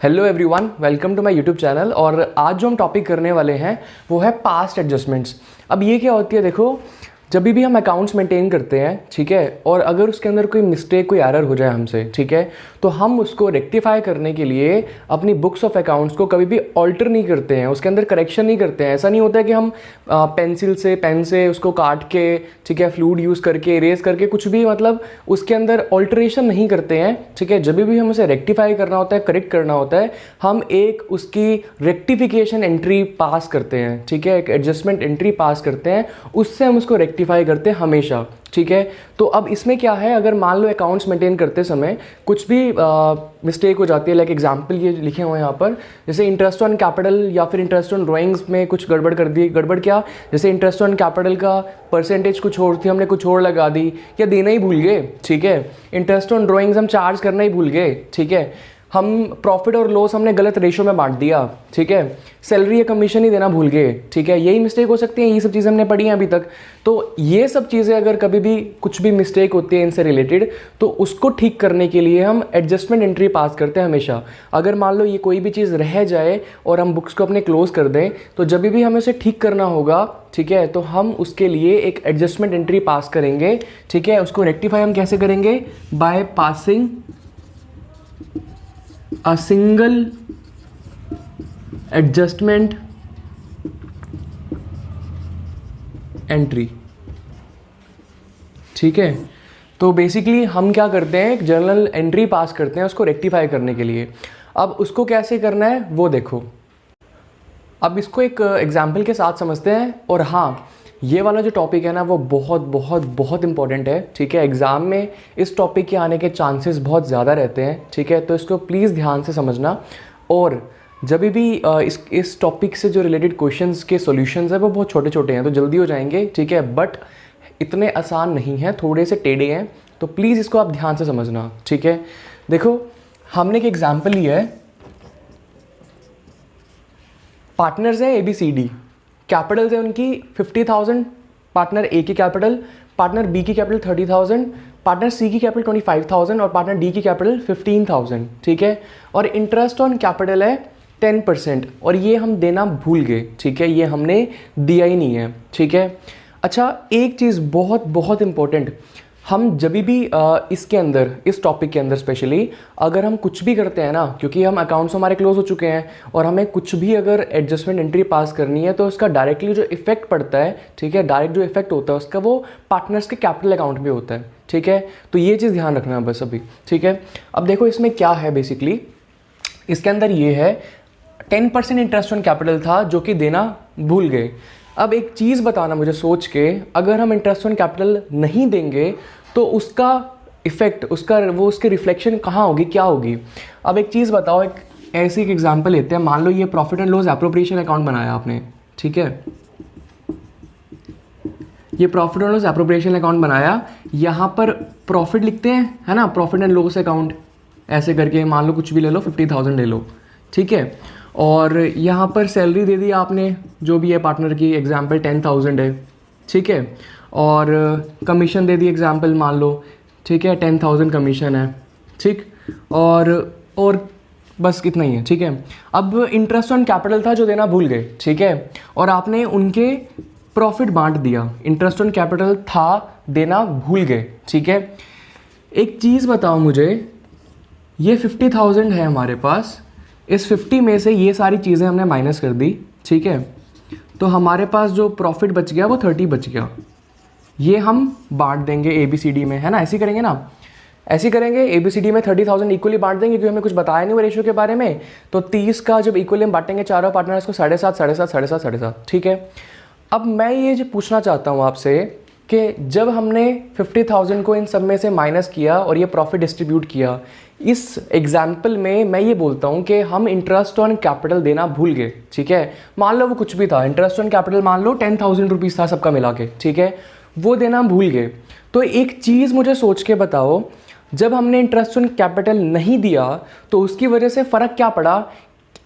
Hello everyone, welcome to my YouTube channel. और आज जो हम टॉपिक करने वाले हैं वो है पास्ट एडजस्टमेंट्स। अब ये क्या होती है, देखो जब भी हम अकाउंट्स मेंटेन करते हैं, ठीक है, और अगर उसके अंदर कोई मिस्टेक, कोई एरर हो जाए हमसे, ठीक है, तो हम उसको रेक्टिफाई करने के लिए अपनी बुक्स ऑफ अकाउंट्स को कभी भी ऑल्टर नहीं करते हैं, उसके अंदर करेक्शन नहीं करते हैं। ऐसा नहीं होता है कि हम पेंसिल से, पेन से उसको काट के, ठीक है, फ्लूइड यूज़ करके, इरेज करके कुछ भी मतलब उसके अंदर ऑल्टरेशन नहीं करते हैं, ठीक है। जब भी हम उसे रेक्टिफाई करना होता है, करेक्ट करना होता है, हम एक उसकी रेक्टिफिकेशन एंट्री पास करते हैं, ठीक है, एक एडजस्टमेंट एंट्री पास करते हैं, उससे हम उसको रेक्टिफाई करते हैं हमेशा, ठीक है। तो अब इसमें क्या है, अगर मान लो अकाउंट्स मेंटेन करते समय कुछ भी मिस्टेक हो जाती है, लाइक एग्जांपल ये लिखे हुए हैं यहाँ पर, जैसे इंटरेस्ट ऑन कैपिटल या फिर इंटरेस्ट ऑन ड्राइंग्स में कुछ गड़बड़ कर दी। गड़बड़ क्या, जैसे इंटरेस्ट ऑन कैपिटल का परसेंटेज कुछ और थी, हमने कुछ और लगा दी या देना ही भूल गए, ठीक है। इंटरेस्ट ऑन ड्राइंग्स हम चार्ज करना ही भूल गए, ठीक है। हम प्रॉफिट और लॉस हमने गलत रेशो में बांट दिया, ठीक है। सैलरी या कमीशन ही देना भूल गए, ठीक है। यही मिस्टेक हो सकती है, यही सब चीज़ें हमने पढ़ी हैं अभी तक। तो ये सब चीज़ें अगर कभी भी कुछ भी मिस्टेक होती है इनसे रिलेटेड, तो उसको ठीक करने के लिए हम एडजस्टमेंट एंट्री पास करते हैं हमेशा। अगर मान लो ये कोई भी चीज़ रह जाए और हम बुक्स को अपने क्लोज कर दें, तो जब भी हमें उसे ठीक करना होगा, ठीक है, तो हम उसके लिए एक एडजस्टमेंट एंट्री पास करेंगे, ठीक है। उसको रेक्टिफाई हम कैसे करेंगे? By passing a single adjustment entry, ठीक है। तो बेसिकली हम क्या करते हैं, एक जर्नल एंट्री पास करते हैं उसको रेक्टिफाई करने के लिए। अब उसको कैसे करना है वो देखो। अब इसको एक एग्जाम्पल के साथ समझते हैं। और हाँ, ये वाला जो टॉपिक है ना वो बहुत बहुत बहुत इंपॉर्टेंट है, ठीक है। एग्ज़ाम में इस टॉपिक के आने के चांसेस बहुत ज़्यादा रहते हैं, ठीक है। तो इसको प्लीज़ ध्यान से समझना। और जब भी इस टॉपिक से जो रिलेटेड क्वेश्चंस के सॉल्यूशंस है वो बहुत छोटे छोटे हैं, तो जल्दी हो जाएंगे, ठीक है। बट इतने आसान नहीं हैं, थोड़े से टेढ़े हैं, तो प्लीज़ इसको आप ध्यान से समझना, ठीक है। देखो हमने एक एग्जाम्पल लिया है, पार्टनर्स हैं ABCD, कैपिटल्स है उनकी 50,000, पार्टनर A की कैपिटल, पार्टनर B की कैपिटल 30,000, पार्टनर C की कैपिटल 25,000 और पार्टनर D की कैपिटल 15,000, ठीक है। और इंटरेस्ट ऑन कैपिटल है 10%, और ये हम देना भूल गए, ठीक है, ये हमने दिया ही नहीं है, ठीक है। अच्छा, एक चीज़ बहुत बहुत इंपॉर्टेंट, हम जब भी इसके अंदर, इस टॉपिक के अंदर स्पेशली अगर हम कुछ भी करते हैं ना, क्योंकि हम अकाउंट्स हमारे क्लोज हो चुके हैं और हमें कुछ भी अगर एडजस्टमेंट एंट्री पास करनी है, तो उसका डायरेक्टली जो इफेक्ट पड़ता है, ठीक है, डायरेक्ट जो इफेक्ट होता है उसका वो पार्टनर्स के कैपिटल अकाउंट में होता है, ठीक है। तो ये चीज़ ध्यान रखना बस अभी, ठीक है। अब देखो इसमें क्या है, बेसिकली इसके अंदर ये है 10% इंटरेस्ट ऑन कैपिटल था जो कि देना भूल गए। अब एक चीज़ बताना मुझे सोच के, अगर हम इंटरेस्ट ऑन कैपिटल नहीं देंगे तो उसका इफेक्ट, उसके रिफ्लेक्शन कहाँ होगी, क्या होगी। अब एक चीज़ बताओ, एक ऐसी एक एग्जांपल लेते हैं। मान लो ये profit and loss appropriation account बनाया आपने, ठीक है, ये profit and loss appropriation account बनाया, यहाँ पर प्रॉफिट लिखते हैं, है ना, प्रॉफिट एंड लॉस अकाउंट ऐसे करके, मान लो कुछ भी ले लो, 50,000 ले लो, ठीक है। और यहाँ पर सैलरी दे दी आपने, जो भी है पार्टनर की, एग्जाम्पल 10,000 है, ठीक है। और कमीशन दे दी एग्जाम्पल, मान लो, ठीक है, 10,000 कमीशन है, ठीक। और बस कितना ही है, ठीक है। अब इंटरेस्ट ऑन कैपिटल था जो देना भूल गए, ठीक है, और आपने उनके प्रॉफिट बांट दिया। इंटरेस्ट ऑन कैपिटल था, देना भूल गए, ठीक है। एक चीज़ बताओ मुझे, ये 50,000 है हमारे पास, इस 50 में से ये सारी चीज़ें हमने माइनस कर दी, ठीक है, तो हमारे पास जो प्रॉफिट बच गया वो 30 बच गया। ये हम बांट देंगे ABCD में, है ना, ऐसे करेंगे ना, ऐसे करेंगे। ABCD में 30,000 इक्वली बांट देंगे, क्योंकि हमें कुछ बताया नहीं वो रेशियो के बारे में। तो 30 का जब इक्वली हम बांटेंगे चारों पार्टनर्स को, 7.5 7.5 7.5 7.5, ठीक है। अब मैं ये जो पूछना चाहता हूँ आपसे कि जब हमने 50,000 को इन सब में से माइनस किया और ये प्रॉफिट डिस्ट्रीब्यूट किया, इस एग्जाम्पल में मैं ये बोलता हूँ कि हम इंटरेस्ट ऑन कैपिटल देना भूल गए, ठीक है। मान लो वो कुछ भी था, इंटरेस्ट ऑन कैपिटल मान लो 10,000 रुपीज़ था सबका मिला के, ठीक है, वो देना भूल गए। तो एक चीज़ मुझे सोच के बताओ, जब हमने इंटरेस्ट ऑन कैपिटल नहीं दिया तो उसकी वजह से फ़र्क क्या पड़ा।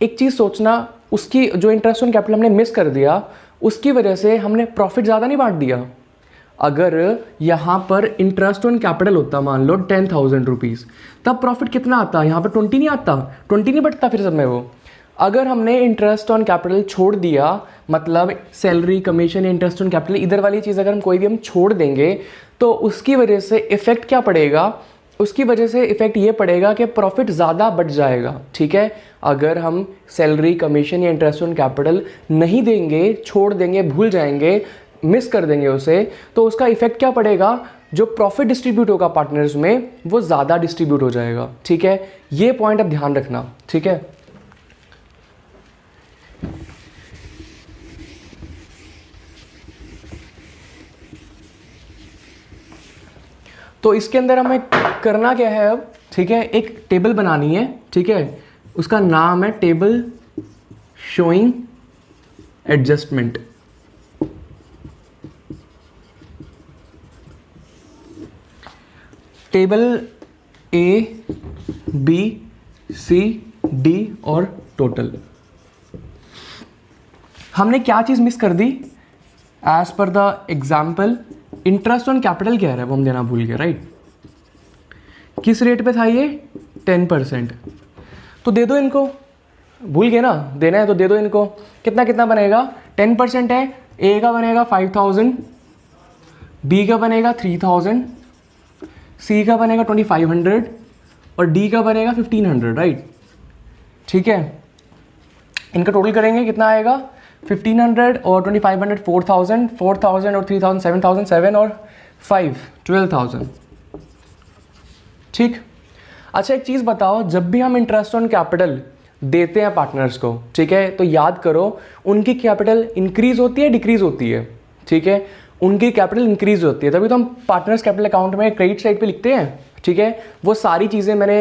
एक चीज़ सोचना, उसकी जो इंटरेस्ट ऑन कैपिटल हमने मिस कर दिया, उसकी वजह से हमने प्रॉफिट ज़्यादा नहीं बांट दिया। अगर यहाँ पर इंटरेस्ट ऑन कैपिटल होता मान लो 10,000 रुपीज़, तब प्रॉफिट कितना आता? यहाँ पर 20 नहीं आता, 20 नहीं बटता फिर सब में वो। अगर हमने इंटरेस्ट ऑन कैपिटल छोड़ दिया, मतलब salary, commission, interest on capital, इधर वाली चीज़ अगर हम कोई भी हम छोड़ देंगे तो उसकी वजह से इफेक्ट क्या पड़ेगा? उसकी वजह से इफेक्ट ये पड़ेगा कि प्रॉफिट ज़्यादा बढ़ जाएगा। ठीक है, अगर हम सैलरी, कमीशन या इंटरेस्ट ऑन कैपिटल नहीं देंगे, छोड़ देंगे, भूल जाएंगे, मिस कर देंगे उसे, तो उसका इफेक्ट क्या पड़ेगा? जो प्रॉफिट डिस्ट्रीब्यूट होगा पार्टनर्स में वो ज़्यादा डिस्ट्रीब्यूट हो जाएगा। ठीक है, ये पॉइंट अब ध्यान रखना। ठीक है, तो इसके अंदर हमें करना क्या है अब? ठीक है, एक टेबल बनानी है। ठीक है, उसका नाम है table showing adjustment. Table A, B, C, D और टोटल। हमने क्या चीज़ मिस कर दी? As per the example interest on capital क्या है वो हम देना भूल गए, राइट? किस रेट पे था ये? 10%। तो दे दो इनको, भूल गए ना, देना है तो दे दो इनको। कितना कितना बनेगा? 10% है, ए का बनेगा 5,000, बी का बनेगा 3,000, सी का बनेगा 2,500 और डी का बनेगा 1,500, राइट? ठीक है, इनका टोटल करेंगे कितना आएगा? 1,500 और 2,500 4,000, 4,000 और 3,000 7,000, 7 और 5 12,000। ठीक, अच्छा एक चीज़ बताओ, जब भी हम इंटरेस्ट ऑन कैपिटल देते हैं पार्टनर्स को, ठीक है, तो याद करो उनकी कैपिटल इंक्रीज होती है, डिक्रीज होती है? ठीक है, उनकी कैपिटल इंक्रीज होती है, तभी तो हम पार्टनर्स कैपिटल अकाउंट में क्रेडिट साइड पे लिखते हैं। ठीक है, वो सारी चीज़ें मैंने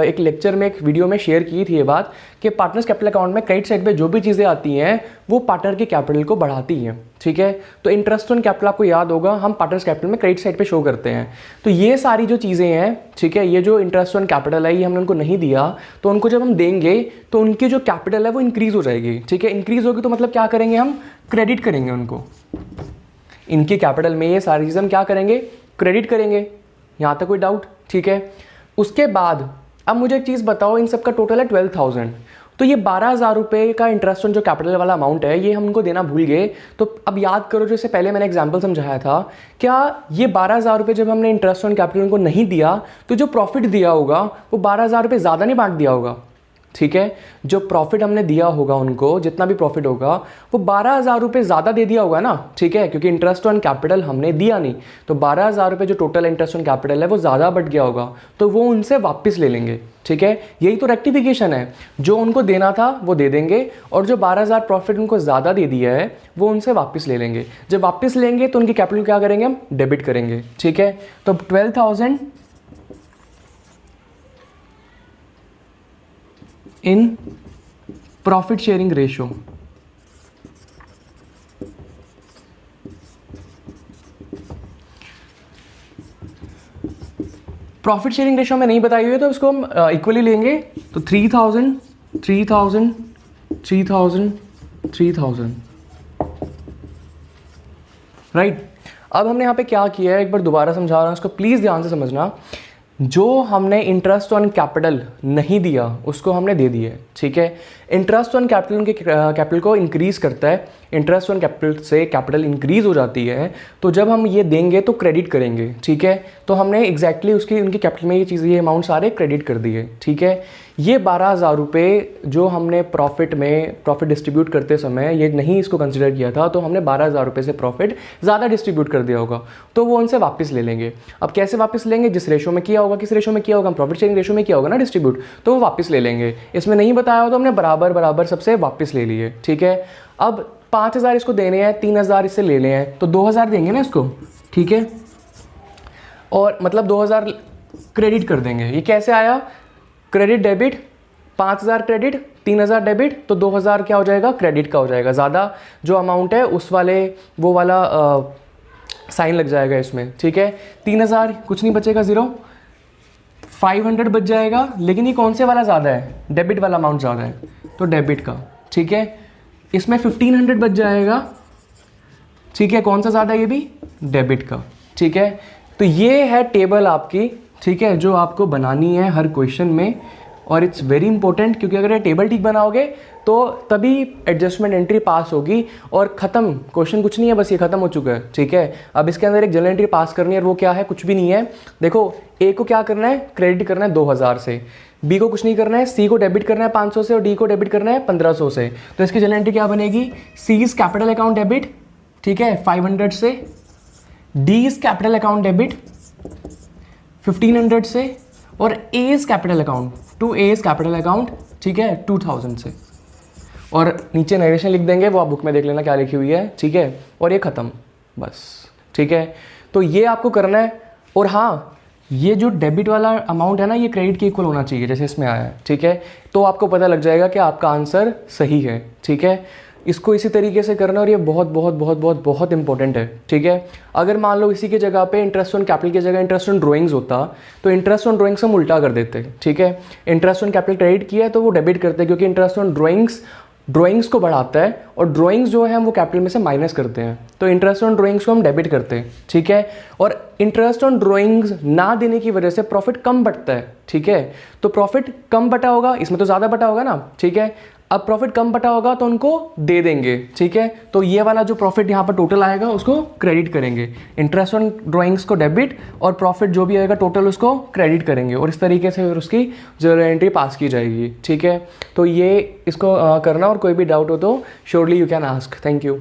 एक लेक्चर में, एक वीडियो में शेयर की थी ये बात, कि पार्टनर्स कैपिटल अकाउंट में क्रेडिट साइड पे जो भी चीज़ें आती हैं वो पार्टनर के कैपिटल को बढ़ाती हैं। ठीक है, तो इंटरेस्ट ऑन कैपिटल आपको याद होगा, हम पार्टनर्स कैपिटल में क्रेडिट साइड पे शो करते हैं। तो ये सारी जो चीज़ें हैं, ठीक है, ये जो इंटरेस्ट ऑन कैपिटल है ये हमने उनको नहीं दिया, तो उनको जब हम देंगे तो उनकी जो कैपिटल है वो इंक्रीज हो जाएगी। ठीक है, इंक्रीज होगी तो मतलब क्या करेंगे? हम क्रेडिट करेंगे उनको, इनकी कैपिटल में ये सारी चीज़ें हम क्या करेंगे? क्रेडिट करेंगे। यहाँ तक कोई डाउट? ठीक है, उसके बाद अब मुझे एक चीज़ बताओ, इन सब का टोटल है 12,000, तो ये 12,000 रुपये का इंटरेस्ट ऑन जो कैपिटल वाला अमाउंट है ये हम उनको देना भूल गए। तो अब याद करो, जैसे पहले मैंने एग्जांपल समझाया था, क्या ये 12,000 रुपये जब हमने इंटरेस्ट ऑन कैपिटल उनको नहीं दिया तो जो प्रॉफिट दिया होगा वो 12,000 रुपये ज़्यादा नहीं बांट दिया होगा? ठीक है, जो प्रॉफिट हमने दिया होगा उनको, जितना भी प्रॉफिट होगा वो 12,000 रुपये ज़्यादा दे दिया होगा ना? ठीक है, क्योंकि इंटरेस्ट ऑन कैपिटल हमने दिया नहीं, तो 12,000 रुपये जो टोटल इंटरेस्ट ऑन कैपिटल है वो ज़्यादा बढ़ गया होगा, तो वो उनसे वापस ले लेंगे। ठीक है, यही तो रेक्टिफिकेशन है, जो उनको देना था वो दे देंगे और जो 12,000 प्रॉफिट उनको ज़्यादा दे दिया है वो उनसे वापस ले लेंगे। जब वापस लेंगे तो उनकी कैपिटल क्या करेंगे? हम डेबिट करेंगे। ठीक है, तो 12,000 in profit sharing ratio. Profit sharing ratio में नहीं बताई हुई है तो उसको हम इक्वली लेंगे, तो 3,000 3,000 3,000 3,000, राइट? अब हमने यहाँ पे क्या किया है, एक बार दोबारा समझा रहा हूँ, उसको प्लीज़ ध्यान से समझना। जो हमने इंटरेस्ट ऑन कैपिटल नहीं दिया उसको हमने दे दिया है। ठीक है, इंटरेस्ट ऑन कैपिटल उनके कैपिटल को इंक्रीज़ करता है, इंटरेस्ट ऑन कैपिटल से कैपिटल इंक्रीज़ हो जाती है, तो जब हम ये देंगे तो क्रेडिट करेंगे। ठीक है, तो हमने एग्जैक्टली उसकी उनकी कैपिटल में ये चीज़, ये अमाउंट सारे क्रेडिट कर दिए। ठीक है, ये 12,000 रुपये जो हमने प्रॉफिट डिस्ट्रीब्यूट करते समय ये नहीं इसको कंसिडर किया था, तो हमने 12,000 रुपये से प्रॉफिट ज़्यादा डिस्ट्रीब्यूट कर दिया होगा, तो वो उनसे वापस ले लेंगे। अब कैसे वापस लेंगे? जिस रेशो में किया होगा, किस रेशो में किया होगा? प्रॉफिट शेयरिंग रेशो में किया होगा ना डिस्ट्रीब्यूट, तो वो वापस ले लेंगे। इसमें नहीं बताया हो तो हमने बराबर बराबर सबसे वापस ले लिए। ठीक है, अब 5,000 इसको देने हैं, 3,000 इससे लेने हैं, तो 2,000 देंगे ना इसको। ठीक है, और मतलब 2,000 क्रेडिट कर देंगे। ये कैसे आया? क्रेडिट डेबिट, 5,000 क्रेडिट, 3,000 डेबिट, तो 2,000 क्या हो जाएगा? क्रेडिट का हो जाएगा। ज़्यादा जो अमाउंट है उस वाले वो वाला साइन लग जाएगा इसमें। ठीक है, 3,000 कुछ नहीं बचेगा, 0, 500 बच जाएगा, लेकिन ये कौन से वाला ज़्यादा है? डेबिट वाला अमाउंट ज़्यादा है, तो डेबिट का। ठीक है, इसमें 1,500 बच जाएगा, ठीक है। कौन सा ज़्यादा है? ये भी डेबिट का, ठीक है। तो ये है टेबल आपकी, ठीक है, जो आपको बनानी है हर क्वेश्चन में, और इट्स वेरी इंपॉर्टेंट, क्योंकि अगर ये टेबल ठीक बनाओगे तो तभी एडजस्टमेंट एंट्री पास होगी और ख़त्म। क्वेश्चन कुछ नहीं है, बस ये खत्म हो चुका है, ठीक है। अब इसके अंदर एक जनरल एंट्री पास करनी है, और वो क्या है? कुछ भी नहीं है। देखो, ए को क्या करना है? क्रेडिट करना है 2000 से, बी को कुछ नहीं करना है, सी को डेबिट करना है 500 से, और डी को डेबिट करना है 1500 से। तो इसकी जनरल एंट्री क्या बनेगी? C is capital account debit, ठीक है, 500 से, D is capital account debit 1500 से, और A is capital account, to A is capital account, ठीक है, 2000 से। और नीचे नरेशन लिख देंगे, वो आप बुक में देख लेना क्या लिखी हुई है, ठीक है। और ये खत्म, बस, ठीक है। तो ये आपको करना है। और हाँ, ये जो डेबिट वाला अमाउंट है ना, ये क्रेडिट के इक्वल होना चाहिए, जैसे इसमें आया है, ठीक है। तो आपको पता लग जाएगा कि आपका आंसर सही है, ठीक है। इसको इसी तरीके से करना, और ये बहुत बहुत बहुत बहुत बहुत इंपॉर्टेंट है, ठीक है। अगर मान लो इसी की जगह पे इंटरेस्ट ऑन कैपिटल की जगह इंटरेस्ट ऑन ड्राइंग्स होता, तो इंटरेस्ट ऑन ड्राइंग्स हम उल्टा कर देते, ठीक है। इंटरेस्ट ऑन कैपिटल क्रेडिट किया है तो वो डेबिट करते हैं, क्योंकि इंटरेस्ट ऑन ड्राइंग्स को बढ़ाता है, और ड्राइंग्स जो है हम वो कैपिटल में से माइनस करते हैं, तो इंटरेस्ट ऑन ड्राइंग्स को हम डेबिट करते हैं, ठीक है। और इंटरेस्ट ऑन ड्राइंग्स ना देने की वजह से प्रॉफिट कम बटता है, ठीक है। तो प्रॉफिट कम बटा होगा, इसमें तो ज़्यादा बटा होगा ना, ठीक है। अब प्रॉफिट कम बटा होगा तो उनको दे देंगे, ठीक है। तो ये वाला जो प्रॉफिट यहाँ पर टोटल आएगा उसको क्रेडिट करेंगे, इंटरेस्ट ऑन ड्राइंग्स को डेबिट, और प्रॉफिट जो भी आएगा टोटल उसको क्रेडिट करेंगे, और इस तरीके से फिर उसकी जनरल एंट्री पास की जाएगी, ठीक है। तो ये इसको करना, और कोई भी डाउट हो तो surely you can ask. Thank you.